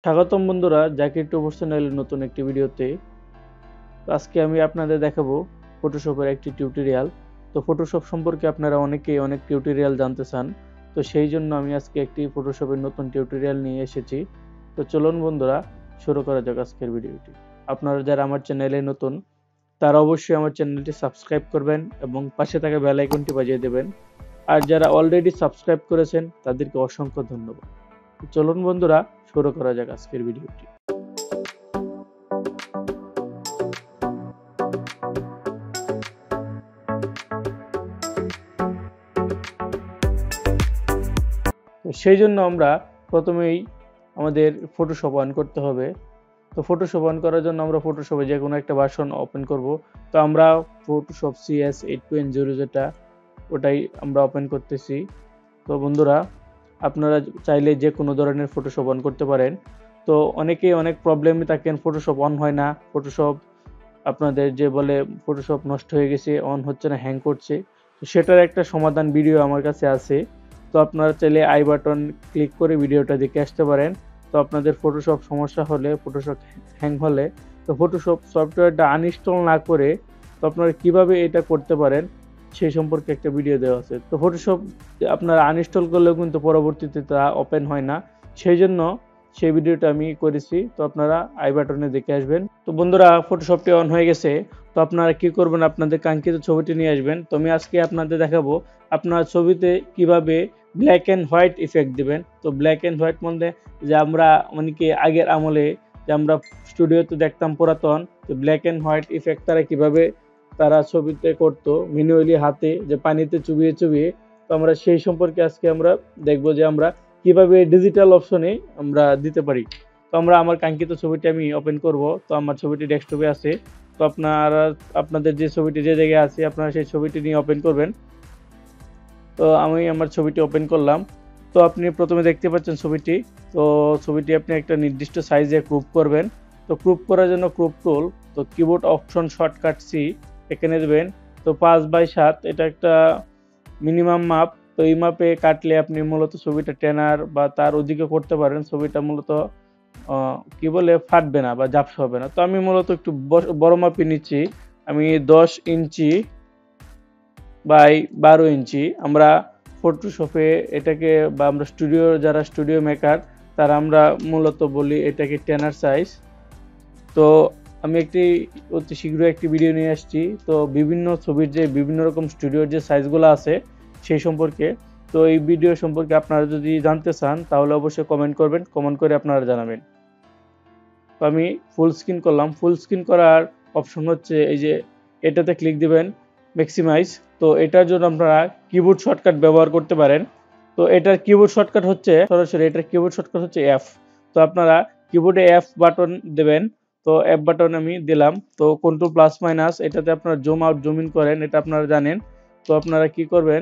স্বাগতম বন্ধুরা, jakir247 নতুন একটি ভিডিওতে। আজকে আমি আপনাদের দেখাবো ফটোশপের একটি টিউটোরিয়াল। তো ফটোশপ সম্পর্কে আপনারা অনেকেই অনেক টিউটোরিয়াল জানতে চান, তো সেই জন্য আমি আজকে একটি ফটোশপের নতুন টিউটোরিয়াল নিয়ে এসেছি। তো চলুন বন্ধুরা, শুরু করা যাক আজকের ভিডিওটি। আপনারা যারা আমার চ্যানেলে নতুন, তারা অবশ্যই আমার চ্যানেলটি সাবস্ক্রাইব করবেন এবং পাশে থাকা বেল আইকনটি বাজিয়ে দেবেন। আর যারা অলরেডি সাবস্ক্রাইব করেছেন তাদেরকে অসংখ্য ধন্যবাদ। চলুন বন্ধুরা, শুরু করা যাক আজকের ভিডিওটি। তো সেই জন্য আমরা প্রথমেই আমাদের ফটোশপ অন করতে হবে। তো ফটোশপ অন করার জন্য আমরা ফটোশপে যে কোনো একটা ভার্সন ওপেন করব। তো আমরা ফটোশপ CS 8.0 যেটা, ওটাই আমরা ওপেন করতেছি। তো বন্ধুরা, আপনারা চাইলে যে কোনো ধরনের ফটোশপ অন করতে পারেন। তো অনেকেই অনেক প্রবলেমে থাকেন, ফটোশপ অন হয় না, ফটোশপ আপনাদের যে বলে ফটোশপ নষ্ট হয়ে গেছে, অন হচ্ছে না, হ্যাং করছে। তো সেটার একটা সমাধান ভিডিও আমার কাছে আছে। তো আপনারা চাইলে আই বাটন ক্লিক করে ভিডিওটা দেখে আসতে পারেন। তো আপনাদের ফটোশপ সমস্যা হলে, ফটোশপ হ্যাং হলে, তো ফটোশপ সফটওয়্যারটা আনইনস্টল না করে তো আপনারা কিভাবে এটা করতে পারেন সেই সম্পর্কে একটা ভিডিও দেওয়া আছে। তো ফটোশপ আপনারা আনইনস্টল করলেও কিন্তু পরবর্তীতে তা ওপেন হয় না, সেই জন্য সেই ভিডিওটা আমি করেছি। তো আপনারা আই বাটনে দেখে আসবেন। তো বন্ধুরা, ফটোশপটি অন হয়ে গেছে। তো আপনারা কি করবেন, আপনাদের কাঙ্ক্ষিত ছবিটি নিয়ে আসবেন। তো আমি আজকে আপনাদের দেখাবো আপনার ছবিতে কিভাবে ব্ল্যাক অ্যান্ড হোয়াইট ইফেক্ট দিবেন। তো ব্ল্যাক অ্যান্ড হোয়াইট মধ্যে যে আমরা অনেকে আগের আমলে যে আমরা স্টুডিওতে দেখতাম পুরাতন, তো ব্ল্যাক অ্যান্ড হোয়াইট ইফেক্ট তারা কিভাবে তারা ছবিতে করতো ম্যানুয়ালি হাতে, যে পানিতে চুবিয়ে চুবিয়ে। তো আমরা সেই সম্পর্কে আজকে আমরা দেখবো যে আমরা কিভাবে ডিজিটাল অপশনে আমরা দিতে পারি। তো আমরা আমার কাঙ্ক্ষিত ছবিটি আমি ওপেন করব। তো আমার ছবিটি ডেস্কটপে আছে। তো আপনারা আপনাদের যে ছবিটি যে জায়গায় আছে আপনারা সেই ছবিটি নিয়ে ওপেন করবেন। তো আমি আমার ছবিটি ওপেন করলাম। তো আপনি প্রথমে দেখতে পাচ্ছেন ছবিটি। তো ছবিটি আপনি একটা নির্দিষ্ট সাইজে ক্রপ করবেন। তো ক্রপ করার জন্য ক্রপ টুল, তো কিবোর্ড অপশন শর্টকাট সি এখানে দেবেন। তো 5/7 এটা একটা মিনিমাম মাপ। তো এই মাপে কাটলে আপনি মূলত ছবিটা টেনার বা তার ওদিকে করতে পারেন, ছবিটা মূলত কি বলে ফাটবে না বা ঝাপসা হবে না। তো আমি মূলত একটু বড় মাপে নিচ্ছি। আমি 10 ইঞ্চি বাই 12 ইঞ্চি। আমরা ফটোশপে এটাকে, বা আমরা যারা স্টুডিও মেকার তারা আমরা মূলত বলি এটাকে টেনার সাইজ। তো আমি অতি শীঘ্রই একটি ভিডিও নিয়ে আসছি, তো বিভিন্ন ছবির যে বিভিন্ন রকম স্টুডিওর যে সাইজগুলো আছে সেই সম্পর্কে। তো এই ভিডিও সম্পর্কে আপনারা যদি জানতে চান তাহলে অবশ্যই কমেন্ট করবেন, কমেন্ট করে আপনারা জানাবেন। তো আমি ফুল স্ক্রিন করলাম। ফুল স্ক্রিন করার অপশন হচ্ছে এই যে এটাতে ক্লিক দিবেন, ম্যাক্সিমাইজ। তো এটার জন্য আপনারা কিবোর্ড শর্টকাট ব্যবহার করতে পারেন। তো এটার কিবোর্ড শর্টকাট হচ্ছে সরাসরি, এটার কিবোর্ড শর্টকাট হচ্ছে F। তো আপনারা কিবোর্ডে F বাটন দেবেন। তো F বাটন আমি দিলাম। তো কন্ট্রোল প্লাস মাইনাস এটাতে আপনারা জুম আউট জুম ইন করেন, এটা আপনারা জানেন। তো আপনারা কি করবেন,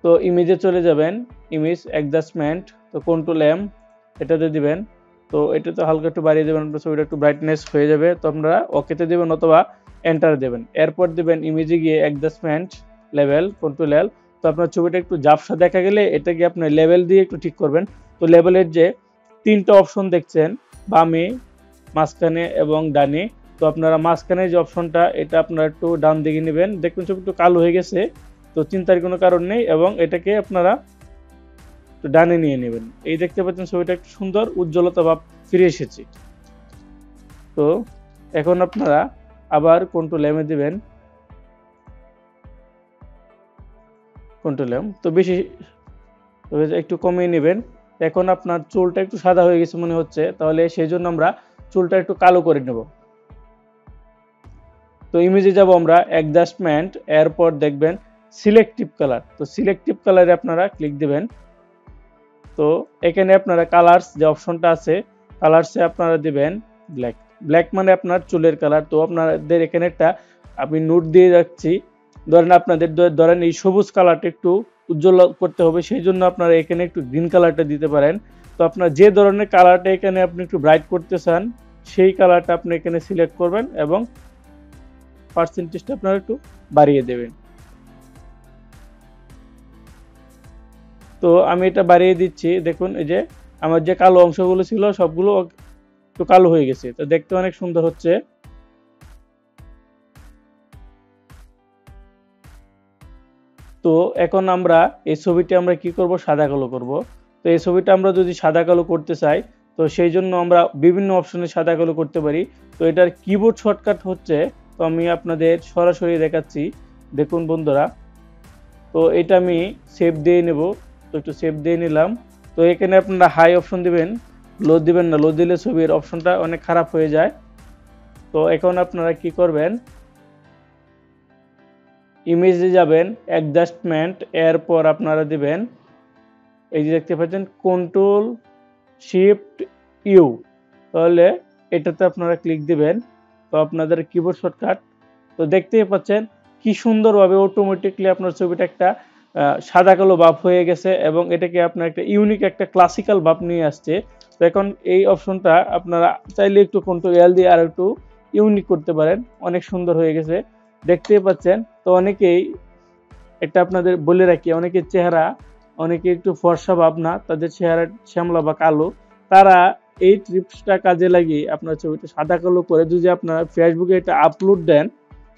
তো ইমেজে চলে যাবেন, ইমেজ অ্যাডজাস্টমেন্ট, তো কন্ট্রোল M এটাতে দিবেন। তো এটাতে হালকা একটু বাড়িয়ে দেবেন, আপনার ছবিটা একটু ব্রাইটনেস হয়ে যাবে। তো আপনারা ওকেতে দেবেন অথবা এন্টার দেবেন। এরপর দেবেন ইমেজে গিয়ে অ্যাডজাস্টমেন্ট লেভেল, কন্ট্রোল L। তো আপনার ছবিটা একটু ঝাপসা দেখা গেলে এটাকে আপনি লেভেল দিয়ে একটু ঠিক করবেন। তো লেভেলের যে 3টা অপশন দেখছেন, বামে, মাঝখানে এবং ডানে। তো আপনারা মাঝখানে যে অপশনটা, এটা আপনারা একটু ডান দিকে নেবেন। দেখবেন ছবি একটু কালো হয়ে গেছে, তো চিন্তার কোনো কারণ নেই, এবং এটাকে আপনারা ডানে নিয়ে নেবেন। এই দেখতে পাচ্ছেন ছবিটা একটু সুন্দর উজ্জ্বলতা ভাব ফিরে এসেছে। তো এখন আপনারা আবার কন্ট্রোল M এ দিবেন, কন্ট্রোল M। তো বেশি একটু কমিয়ে নেবেন। এখন আপনার চুলটা একটু সাদা হয়ে গেছে মনে হচ্ছে, তাহলে সেই জন্য আমরা চুলটা একটু কালো করে নেব। তো ইমেজে যাব আমরা, অ্যাডজাস্টমেন্ট, এরপর দেখবেন সিলেক্টিভ কালার। তো সিলেক্টিভ কালারে আপনারা ক্লিক দিবেন। তো এখানে আপনারা কালার্স যে অপশনটা আছে, কালার্সে আপনারা দিবেন ব্ল্যাক। ব্ল্যাক মানে আপনার চুলের কালার। তো আপনাদের এখানে একটা আমি নোট দিয়ে রাখছি, ধরেন এই সবুজ কালারটা একটু উজ্জ্বল করতে হবে, সেই জন্য আপনারা এখানে একটু গ্রিন কালারটা দিতে পারেন। তো আপনার যে ধরনের কালারটা এখানে আপনি একটু ব্রাইট করতে চান সেই কালারটা আপনি এখানে সিলেক্ট করবেন এবং পার্সেন্টেজটা আপনারা একটু বাড়িয়ে দেবেন। তো আমি এটা বাড়িয়ে দিচ্ছি, দেখুন এই যে আমার যে কালো অংশগুলো ছিল সবগুলো একটু কালো হয়ে গেছে, তো দেখতে অনেক সুন্দর হচ্ছে। তো এখন আমরা এই ছবিটি আমরা কি করব, সাদা কালো করব। তো এই ছবিটা আমরা যদি সাদা কালো করতে চাই, তো সেই জন্য আমরা বিভিন্ন অপশনে সাদা কালো করতে পারি। তো এটার কিবোর্ড শর্টকাট হচ্ছে, তো আমি আপনাদের সরাসরি দেখাচ্ছি, দেখুন বন্ধুরা। তো এটা আমি সেভ দিয়ে নেব, তো একটু সেভ দিয়ে নিলাম। তো এখানে আপনারা হাই অপশন দিবেন, লো দিবেন না, লো দিলে ছবির অপশনটা অনেক খারাপ হয়ে যায়। তো এখন আপনারা কি করবেন, ইমেজে যাবেন, অ্যাডজাস্টমেন্ট, এরপর আপনারা দিবেন, এই যে দেখতে পাচ্ছেন কন্ট্রোল শিফট ইউ, তাহলে এটাতে আপনারা ক্লিক দিবেন। তো আপনাদের কিবোর্ড শর্টকাট, তো দেখতেই পাচ্ছেন কি সুন্দরভাবে অটোমেটিকলি আপনার ছবিটা একটা সাদা কালো ভাব হয়ে গেছে, এবং এটাকে আপনার একটা ইউনিক একটা ক্লাসিক্যাল ভাব নিয়ে আসছে। তো এখন এই অপশনটা আপনারা চাইলে একটু কন্ট্রোল এল দিয়ে আর একটু ইউনিক করতে পারেন, অনেক সুন্দর হয়ে গেছে, দেখতেই পাচ্ছেন। তো অনেকেই, এটা আপনাদের বলে রাখি, অনেকের চেহারা অনেকে একটু ফর্সা ভাব না, তাদের চেহারা শ্যামলা বা কালো, তারা এই ট্রিপসটা কাজে লাগিয়ে আপনার ছবিটা সাদা কালো করে যদি আপনারা ফেসবুকে এটা আপলোড দেন,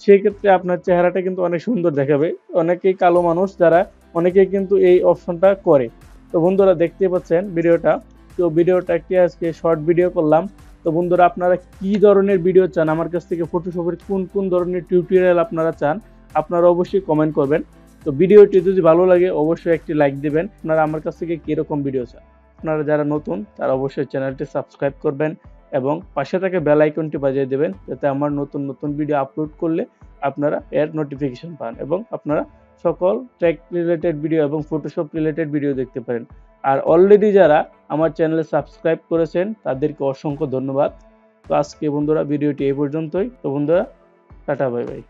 সেই ক্ষেত্রে আপনার চেহারাটা কিন্তু অনেক সুন্দর দেখাবে। অনেকেই কালো মানুষ যারা, অনেকেই কিন্তু এই অপশনটা করে। তো বন্ধুরা দেখতে পাচ্ছেন ভিডিওটা, তো ভিডিওটা একটি আজকে শর্ট ভিডিও করলাম। তো বন্ধুরা আপনারা কি ধরনের ভিডিও চান আমার কাছ থেকে, ফটোশপের কোন কোন ধরনের টিউটোরিয়াল আপনারা চান, আপনারা অবশ্যই কমেন্ট করবেন। তো ভিডিওটি যদি ভালো লাগে অবশ্যই একটি লাইক দিবেন। আপনারা আমার কাছ থেকে কিরকম ভিডিও চান, আপনারা যারা নতুন তারা অবশ্যই চ্যানেলটি সাবস্ক্রাইব করবেন এবং পাশে থাকা বেল আইকনটি বাজিয়ে দেবেন, যাতে আমার নতুন নতুন ভিডিও আপলোড করলে আপনারা এর নোটিফিকেশন পান এবং আপনারা সকল টেক রিলেটেড ভিডিও এবং ফটোশপ রিলেটেড ভিডিও দেখতে পারেন। আর অলরেডি যারা আমার চ্যানেলে সাবস্ক্রাইব করেছেন তাদেরকে অসংখ্য ধন্যবাদ। তো আজকে বন্ধুরা ভিডিওটি এই পর্যন্তই। তো বন্ধুরা টাটা, বাই বাই।